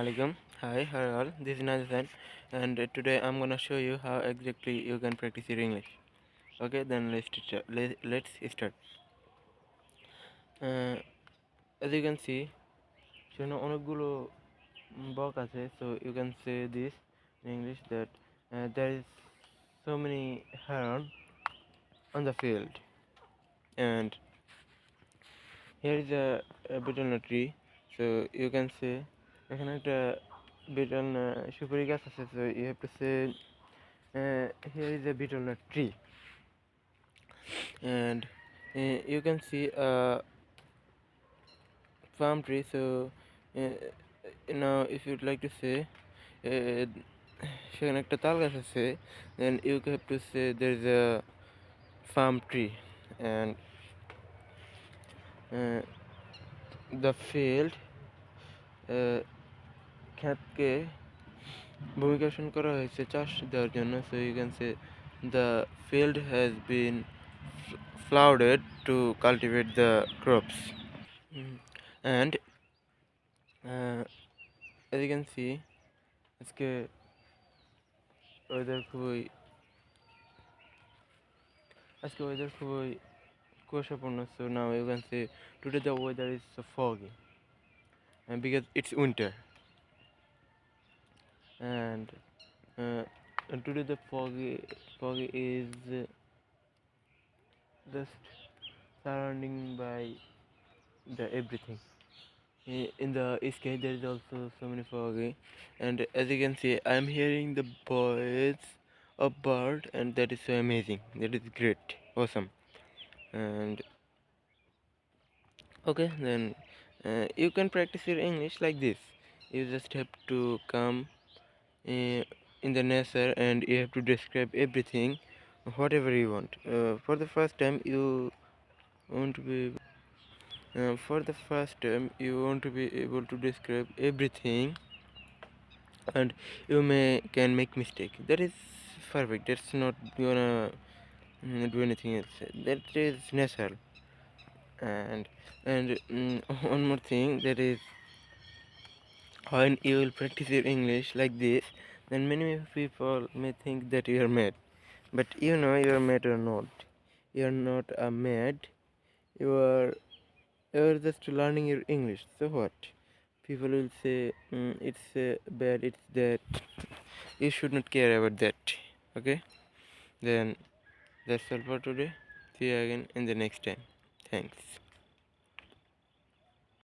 Assalamualaikum. Hi, hi all. This is Nazan, and today I'm gonna show you how exactly you can practice your English. Okay, then let's start. Uh, as you can see, সেখানে অনেকগুলো বক আছে, so you can say this in English that there is so many heron on the field, and here is a betel nut tree, so you can say এখানে একটা betel সুপারি গাছ আছে, so you have to say here is a betel nut tree, and you can see a palm tree. So now if you'd like to say সেখানে একটা তাল গাছ আছে, then you have to say there is a palm tree, and the field ক্ষেতকে ভূমিকর্ষণ করা হয়েছে চাষ দেওয়ার জন্য, so you can say the field has been flooded to cultivate the crops. And as you can see আজকে weather খুবই কুয়াশাপূর্ণ, so now you can say today the weather is so foggy, and because it's winter, and today the foggy is just surrounding by the everything. In the sky there is also so many foggy, and as you can see I am hearing the voice of bird, and that is so amazing, that is great, awesome. And okay, then you can practice your English like this. You just have to come in the nature, and you have to describe everything whatever you want. For the first time you won't be able to describe everything, and you can make mistake. That is perfect, that's not gonna do anything else, that is natural. And one more thing, that is when you will practice your English like this, then many people may think that you are mad, but you know you are mad or not. You are not a mad, you are just learning your English. So what? People will say it's bad, it's that. You should not care about that. Okay, then that's all for today. See you again in the next time. Thanks.